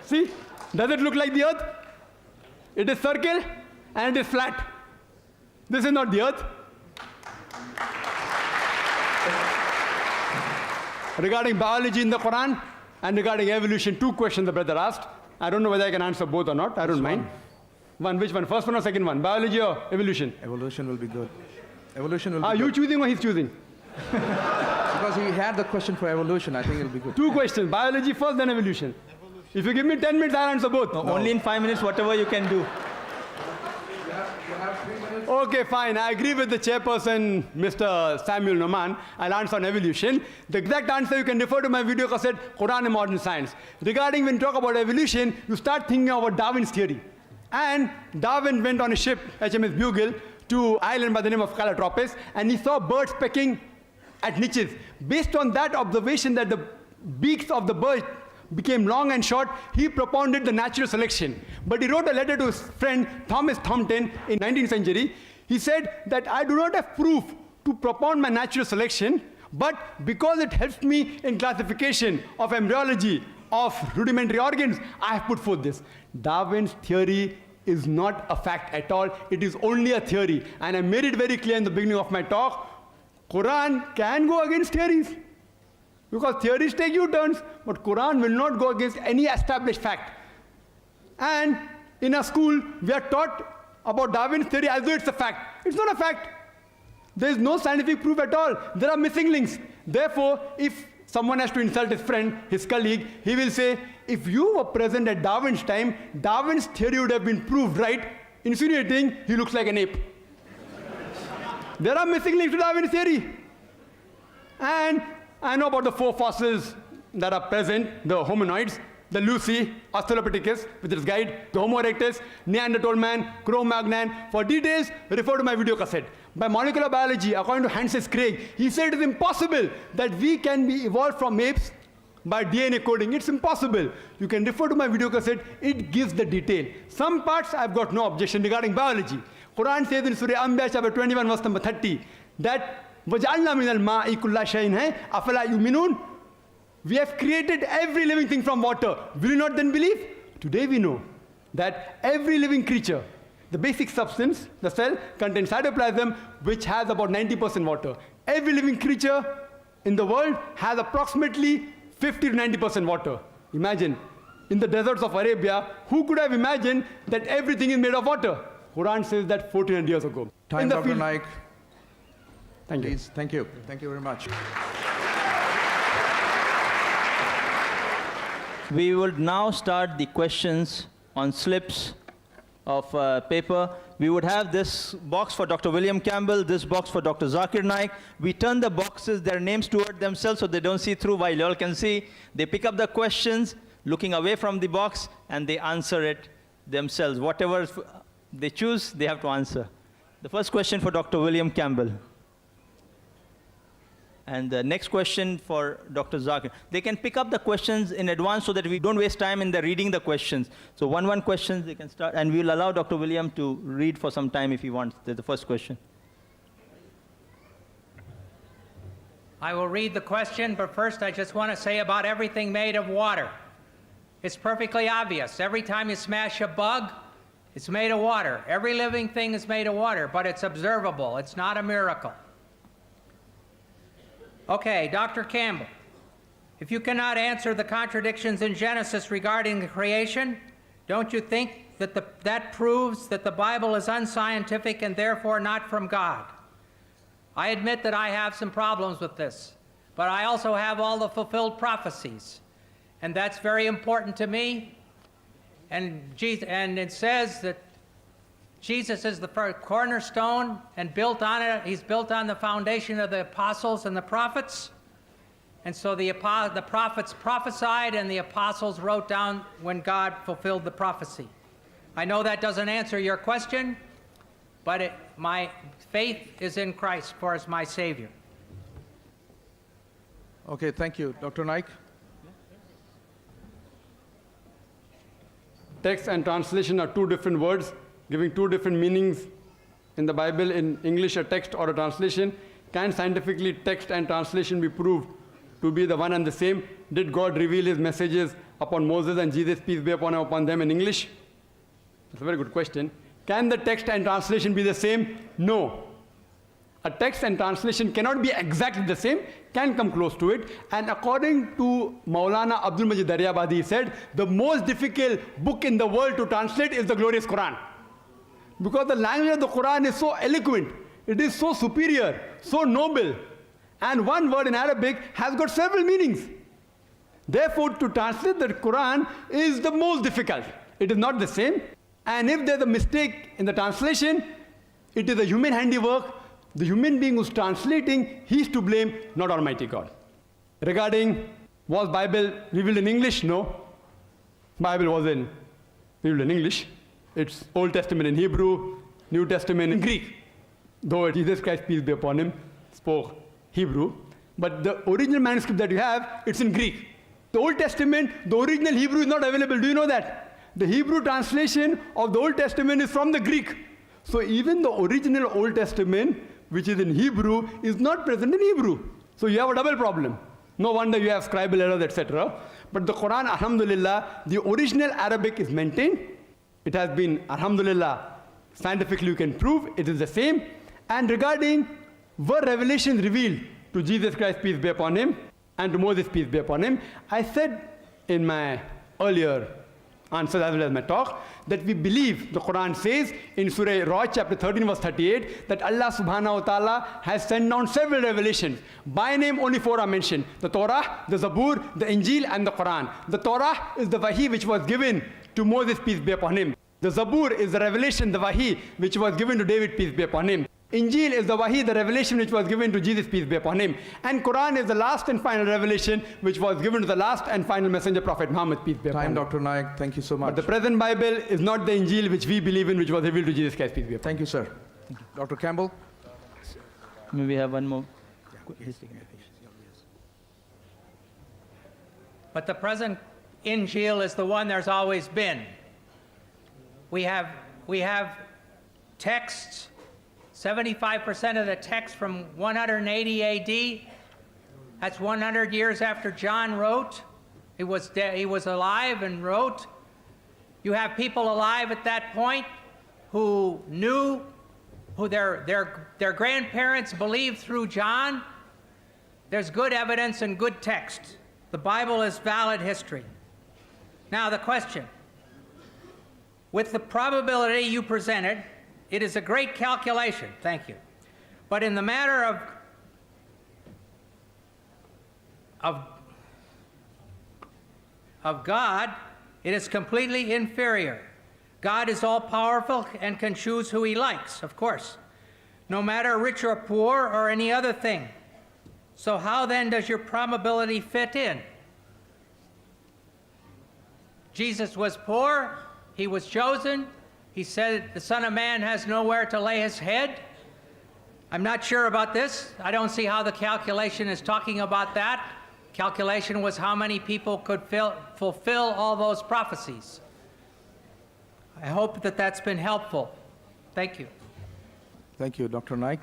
See? Does it look like the earth? It is circle and it is flat. This is not the earth. Regarding biology in the Quran and regarding evolution, 2 questions the brother asked. I don't know whether I can answer both or not. I don't mind. Which one? First one or second one? Biology or evolution? Evolution will be good. Evolution will be good. Are you choosing or he's choosing? Because he had the question for evolution, I think it'll be good. 2 questions. Biology first, then evolution. If you give me 10 minutes, I'll answer both. No. Only in 5 minutes, whatever you can do. You have 3 minutes. Okay, fine. I agree with the chairperson, Mr. Samuel Noman. I'll answer on evolution. The exact answer you can refer to my video cassette, Quran and Modern Science. Regarding when you talk about evolution, you start thinking about Darwin's theory. And Darwin went on a ship, HMS Bugle, to an island by the name of Calotropis, and he saw birds pecking at niches. Based on that observation that the beaks of the bird became long and short, he propounded the natural selection. But he wrote a letter to his friend Thomas Thompson in 19th century. He said that I do not have proof to propound my natural selection, but because it helps me in classification of embryology, of rudimentary organs, I have put forth this. Darwin's theory is not a fact at all. It is only a theory. And I made it very clear in the beginning of my talk. Quran can go against theories, because theories take U-turns, but Quran will not go against any established fact. And in a school, we are taught about Darwin's theory as though it's a fact. It's not a fact. There is no scientific proof at all. There are missing links. Therefore, if someone has to insult his friend, his colleague, he will say, if you were present at Darwin's time, Darwin's theory would have been proved right, insinuating he looks like an ape. There are missing links to Darwin's theory. And I know about the 4 fossils that are present, the hominoids, the Lucy, Australopithecus with its guide, the Homo erectus, Neanderthal man, Cro-Magnon. For details, refer to my video cassette. By molecular biology, according to Francis Crick, he said it is impossible that we can be evolved from apes by DNA coding. It's impossible. You can refer to my video cassette. It gives the detail. Some parts I've got no objection regarding biology. Quran says in Surah Anbiya chapter 21 verse number 30 that وَجَعَلْنَا مِنَ الْمَاءِ كُلَّ شَيْءٍ أَفَلَا يُؤْمِنُونَ. We have created every living thing from water. Will you not then believe? Today we know that every living creature, the basic substance, the cell, contains cytoplasm, which has about 90% water. Every living creature in the world has approximately 50 to 90% water. Imagine, in the deserts of Arabia, who could have imagined that everything is made of water? Quran says that 1400 years ago. Time, Dr. Naik. Thank you. Thank you. Thank you very much. We will now start the questions on slips of paper. We would have this box for Dr. William Campbell, this box for Dr. Zakir Naik. We turn the boxes, their names toward themselves so they don't see through while you all can see. They pick up the questions, looking away from the box, and they answer it themselves. Whatever they choose, they have to answer. The first question for Dr. William Campbell. And the next question for Dr. Zakir. They can pick up the questions in advance so that we don't waste time in the reading the questions. So one questions they can start, and we'll allow Dr. William to read for some time if he wants. That's the first question. I will read the question, but first I just want to say about everything made of water. It's perfectly obvious. Every time you smash a bug, it's made of water. Every living thing is made of water, but it's observable. It's not a miracle. Okay, Dr. Campbell, if you cannot answer the contradictions in Genesis regarding the creation, don't you think that that proves that the Bible is unscientific and therefore not from God? I admit that I have some problems with this, but I also have all the fulfilled prophecies, and that's very important to me. And it says that Jesus is the first cornerstone, and built on it, he's built on the foundation of the apostles and the prophets. And so the prophets prophesied and the apostles wrote down when God fulfilled the prophecy. I know that doesn't answer your question, but my faith is in Christ for as my Savior. Okay, thank you. Dr. Naik? Text and translation are 2 different words, giving 2 different meanings in the Bible. In English, a text or a translation. Can scientifically text and translation be proved to be the one and the same? Did God reveal his messages upon Moses and Jesus, peace be upon him, upon them in English? That's a very good question. Can the text and translation be the same? No. A text and translation cannot be exactly the same, can come close to it. And according to Maulana Abdul Majid Daryabadi, he said, the most difficult book in the world to translate is the glorious Quran. Because the language of the Quran is so eloquent, it is so superior, so noble. And one word in Arabic has got several meanings. Therefore, to translate the Quran is the most difficult. It is not the same. And if there's a mistake in the translation, it is a human handiwork. The human being who's translating, he's to blame, not Almighty God. Regarding, was Bible revealed in English? No. Bible wasn't revealed in English. It's Old Testament in Hebrew, New Testament in Greek. Though Jesus Christ, peace be upon him, spoke Hebrew. But the original manuscript that you have, it's in Greek. The Old Testament, the original Hebrew is not available. Do you know that? The Hebrew translation of the Old Testament is from the Greek. So even the original Old Testament, which is in Hebrew, is not present in Hebrew. So you have a double problem. No wonder you have scribal errors, etc. But the Quran, alhamdulillah, the original Arabic is maintained. It has been, alhamdulillah, scientifically you can prove it is the same. And regarding, were revelations revealed to Jesus Christ, peace be upon him, and to Moses, peace be upon him? I said in my earlier answers as well as my talk, that we believe the Quran says in Surah Ra'd chapter 13 verse 38 that Allah subhanahu wa ta'ala has sent down several revelations. By name only 4 are mentioned: the Torah, the Zabur, the Injil and the Quran. The Torah is the Wahi which was given to Moses, peace be upon him. The Zabur is the revelation, the Wahi which was given to David, peace be upon him. Injil is the Wahi, the revelation which was given to Jesus, peace be upon him. And Quran is the last and final revelation which was given to the last and final messenger, Prophet Muhammad, peace be upon him. Dr. Naik, thank you so much. But the present Bible is not the Injil which we believe in, which was revealed to Jesus Christ, peace be upon him. Thank you, sir. Dr. Campbell? May we have one more? But the present Injil is the one there's always been. We have texts, 75% of the text from 180 AD. That's 100 years after John wrote. He was alive and wrote. You have people alive at that point who knew, who their grandparents believed through John. There's good evidence and good text. The Bible is valid history. Now the question, with the probability you presented, it is a great calculation, thank you. But in the matter of God, it is completely inferior. God is all-powerful and can choose who he likes, of course, no matter rich or poor or any other thing. So how then does your probability fit in? Jesus was poor, he was chosen. He said the Son of Man has nowhere to lay his head. I'm not sure about this. I don't see how the calculation is talking about that. Calculation was how many people could fulfill all those prophecies. I hope that that's been helpful. Thank you. Thank you, Dr. Naik.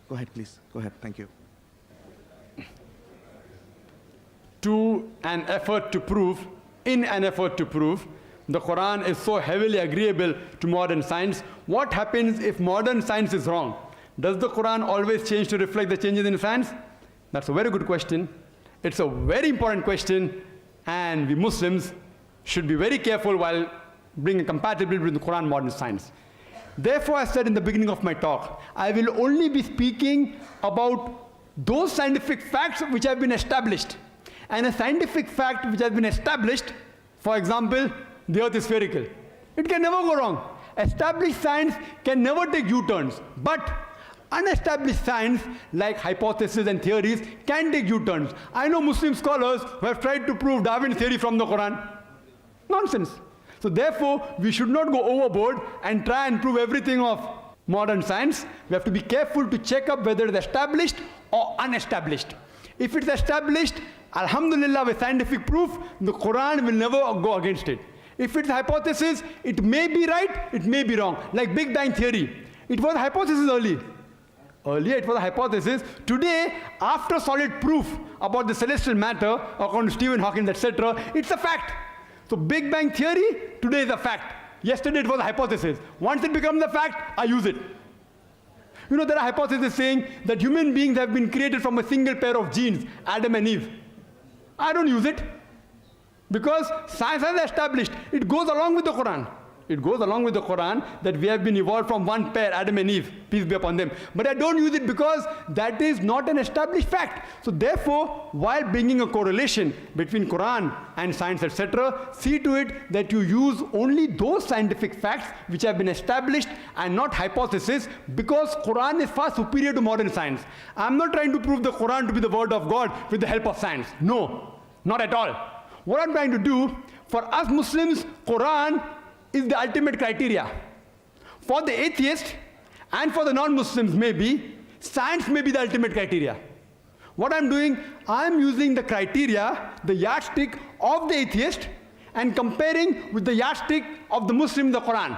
Go ahead, please. Go ahead. Thank you. In an effort to prove, the Quran is so heavily agreeable to modern science. What happens if modern science is wrong? Does the Quran always change to reflect the changes in science? That's a very good question. It's a very important question, and we Muslims should be very careful while bringing compatibility with the Quran and modern science. Therefore, I said in the beginning of my talk, I will only be speaking about those scientific facts which have been established. And a scientific fact which has been established, for example, the earth is spherical. It can never go wrong. Established science can never take U-turns. But unestablished science, like hypotheses and theories, can take U-turns. I know Muslim scholars who have tried to prove Darwin's theory from the Quran. Nonsense. So therefore, we should not go overboard and try and prove everything of modern science. We have to be careful to check up whether it's established or unestablished. If it's established, Alhamdulillah, with scientific proof, the Quran will never go against it. If it's a hypothesis, it may be right, it may be wrong. Like Big Bang Theory. It was a hypothesis earlier. Earlier it was a hypothesis. Today, after solid proof about the celestial matter, according to Stephen Hawking, etc., it's a fact. So Big Bang Theory, today is a fact. Yesterday it was a hypothesis. Once it becomes a fact, I use it. You know, there are hypotheses saying that human beings have been created from a single pair of genes, Adam and Eve. I don't use it because science has established. It goes along with the Quran. It goes along with the Quran that we have been evolved from one pair, Adam and Eve, peace be upon them. But I don't use it because that is not an established fact. So therefore, while bringing a correlation between Quran and science, etc., see to it that you use only those scientific facts which have been established and not hypotheses, because Quran is far superior to modern science. I'm not trying to prove the Quran to be the word of God with the help of science. No, not at all. What I'm trying to do, for us Muslims, Quran is the ultimate criteria. For the atheist and for the non-Muslims maybe, science may be the ultimate criteria. What I'm doing, I'm using the criteria, the yardstick of the atheist, and comparing with the yardstick of the Muslim, the Quran.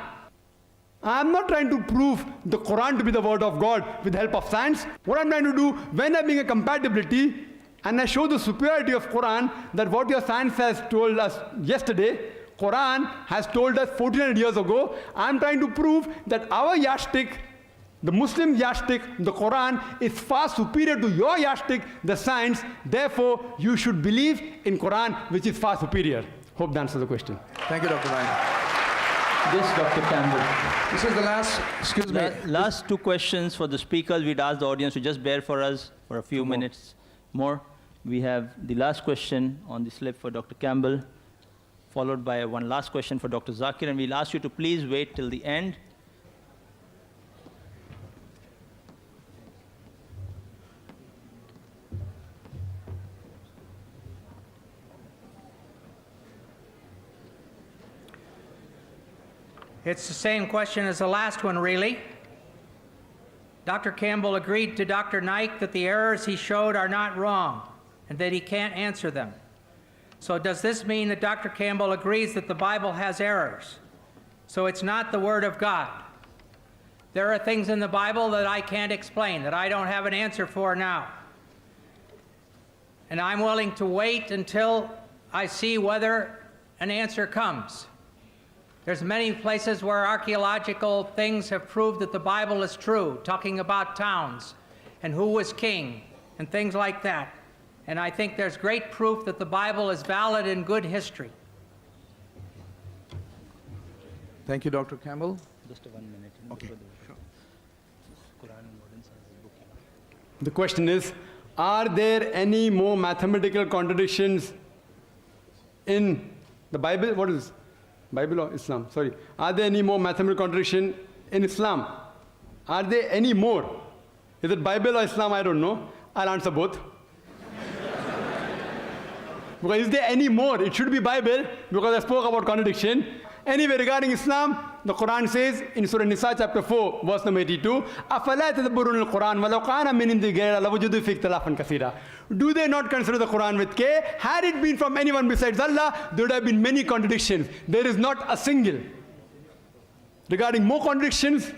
I'm not trying to prove the Quran to be the word of God with the help of science. What I'm trying to do, when I bring a compatibility, and I show the superiority of Quran, that what your science has told us yesterday, Quran has told us 1400 years ago, I'm trying to prove that our yardstick, the Muslim yardstick, the Quran, is far superior to your yardstick, the science. Therefore, you should believe in Quran, which is far superior. Hope that answers the question. Thank you, Dr. Naik. Yes, Dr. Campbell. This is the last, excuse me. Last two questions for the speakers. We'd ask the audience to just bear for us for a few minutes more. We have the last question on the slip for Dr. Campbell, followed by one last question for Dr. Zakir, and we'll ask you to please wait till the end. It's the same question as the last one, really. Dr. Campbell agreed to Dr. Naik that the errors he showed are not wrong and that he can't answer them. So does this mean that Dr. Campbell agrees that the Bible has errors? So it's not the Word of God. There are things in the Bible that I can't explain, that I don't have an answer for now. And I'm willing to wait until I see whether an answer comes. There's many places where archaeological things have proved that the Bible is true, talking about towns and who was king and things like that. And I think there's great proof that the Bible is valid in good history. Thank you, Dr. Campbell. Just 1 minute. Okay. Sure. The question is, are there any more mathematical contradictions in the Bible? What is Bible or Islam? Sorry. Are there any more mathematical contradictions in Islam? Are there any more? Is it Bible or Islam? I don't know. I'll answer both. Because is there any more? It should be Bible, because I spoke about contradiction. Anyway, regarding Islam, the Quran says in Surah Nisa chapter 4, verse number 82, أَفَلَا تَدَبُّرُونَ الْقُرْآنَ وَلَوْ كَانَ مِنْ عِنْدِ غَيْرِ اللَّهِ لَوَجَدُوا فِيهِ اخْتِلَافًا كَثِيرًا. Do they not consider the Quran with care? Had it been from anyone besides Allah, there would have been many contradictions. There is not a single. Regarding more contradictions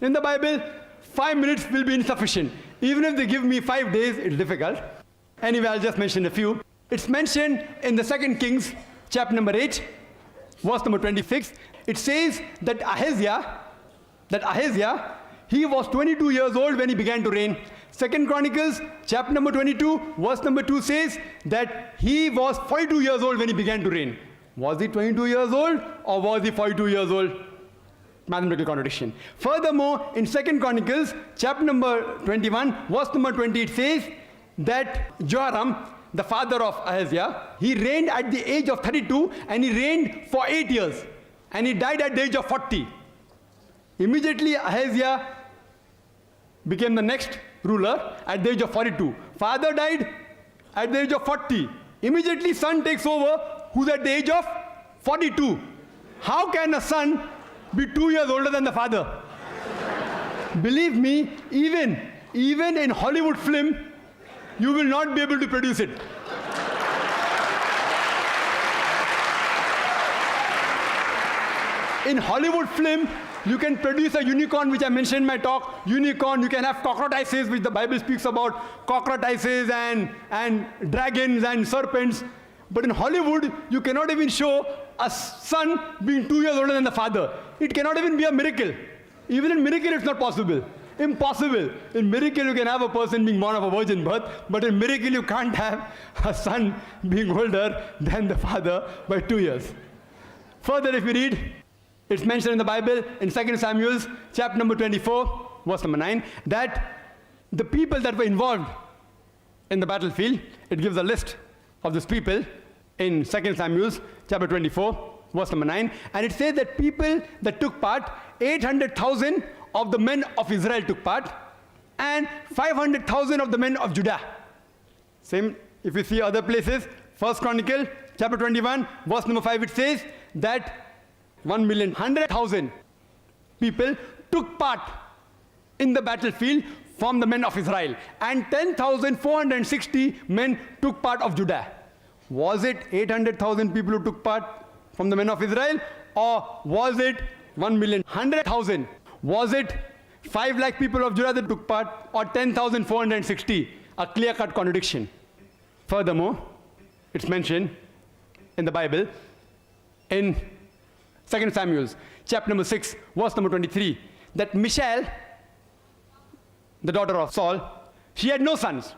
in the Bible, 5 minutes will be insufficient. Even if they give me 5 days, it's difficult. Anyway, I'll just mention a few. It's mentioned in the 2 Kings, chapter number 8, verse number 26. It says that Ahaziah, he was 22 years old when he began to reign. 2 Chronicles, chapter number 22, verse number 2 says that he was 42 years old when he began to reign. Was he 22 years old or was he 42 years old? Mathematical contradiction. Furthermore, in 2 Chronicles, chapter number 21, verse number 20, it says that Joram, the father of Ahaziah, he reigned at the age of 32 and he reigned for 8 years. And he died at the age of 40. Immediately Ahaziah became the next ruler at the age of 42. Father died at the age of 40. Immediately son takes over, who's at the age of 42. How can a son be 2 years older than the father? Believe me, even in Hollywood film, you will not be able to produce it. In Hollywood film, you can produce a unicorn, which I mentioned in my talk. Unicorn, you can have cockroaches, which the Bible speaks about, cockroaches and dragons and serpents. But in Hollywood, you cannot even show a son being 2 years older than the father. It cannot even be a miracle. Even in miracle, it's not possible. Impossible. In miracle, you can have a person being born of a virgin birth, but in miracle, you can't have a son being older than the father by 2 years. Further, if we read, it's mentioned in the Bible in 2 Samuel, chapter number 24, verse number 9, that the people that were involved in the battlefield, it gives a list of these people in 2 Samuel, chapter 24, verse number 9, and it says that people that took part, 800,000 of the men of Israel took part, and 500,000 of the men of Judah. Same, if you see other places, 1 Chronicle, chapter 21, verse number 5, it says that 1,100,000 people took part in the battlefield from the men of Israel, and 10,460 men took part of Judah. Was it 800,000 people who took part from the men of Israel, or was it 1,100,000? Was it 5 lakh people of Judah that took part, or 10,460? A clear-cut contradiction. Furthermore, it's mentioned in the Bible in 2 Samuel, chapter number 6, verse number 23, that Michal, the daughter of Saul, she had no sons.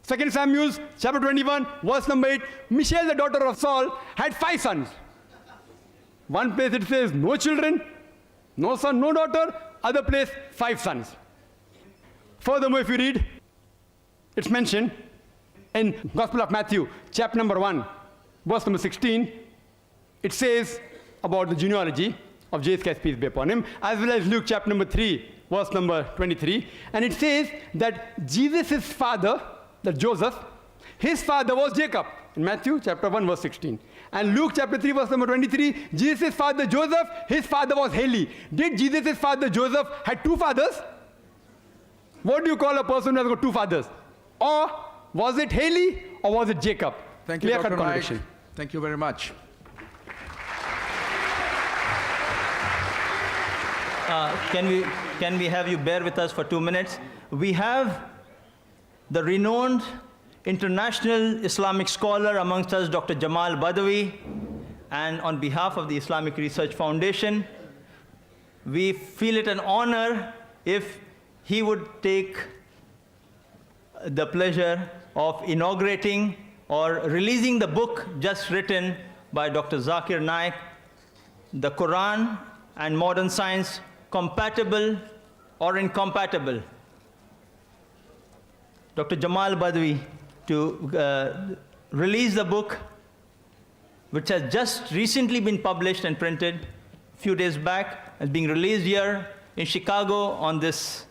2 Samuel, chapter 21, verse number 8, Michal, the daughter of Saul, had 5 sons. One place it says no children, no son, no daughter. Other place, 5 sons. Furthermore, if you read, it's mentioned in Gospel of Matthew, chapter number 1, verse number 16, it says about the genealogy of Jesus Christ, peace be upon him, as well as Luke chapter number 3, verse number 23, and it says that Jesus' father, that Joseph, his father was Jacob, in Matthew chapter 1, verse 16. And Luke chapter 3 verse number 23, Jesus' father Joseph, his father was Heli. Did Jesus' father Joseph had two fathers? What do you call a person who has got two fathers? Or was it Heli or was it Jacob? Thank you, Clear-cut Dr. Naik. contradiction. Thank you very much. Can we have you bear with us for 2 minutes? We have the renowned international Islamic scholar amongst us, Dr. Jamal Badawi, and on behalf of the Islamic Research Foundation, we feel it an honor if he would take the pleasure of inaugurating or releasing the book just written by Dr. Zakir Naik, The Quran and Modern Science, Compatible or Incompatible. Dr. Jamal Badawi to release the book, which has just recently been published and printed a few days back, is being released here in Chicago on this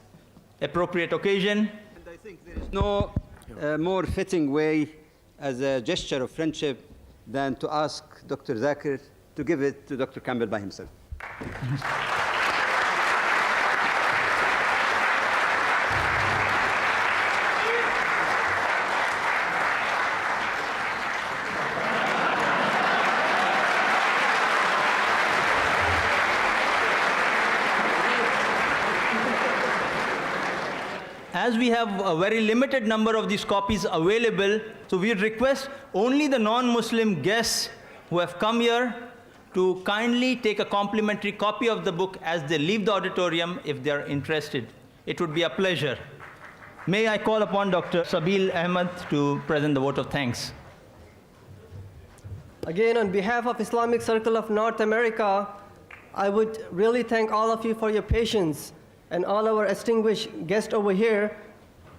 appropriate occasion. And I think there is no more fitting way as a gesture of friendship than to ask Dr. Zakir to give it to Dr. Campbell by himself. As we have a very limited number of these copies available, so we request only the non-Muslim guests who have come here to kindly take a complimentary copy of the book as they leave the auditorium if they are interested. It would be a pleasure. May I call upon Dr. Sabil Ahmed to present the vote of thanks. Again, on behalf of Islamic Circle of North America, I would really thank all of you for your patience and all our distinguished guests over here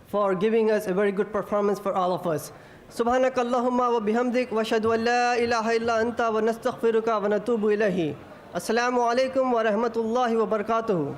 for giving us a very good performance for all of us. Subhanak Allahumma wa bihamdik wa ashhadu an la ilaha illa anta wa nastaghfiruka wa natubu ilayhi. Assalamu alaikum wa rahmatullahi wa barakatuhu.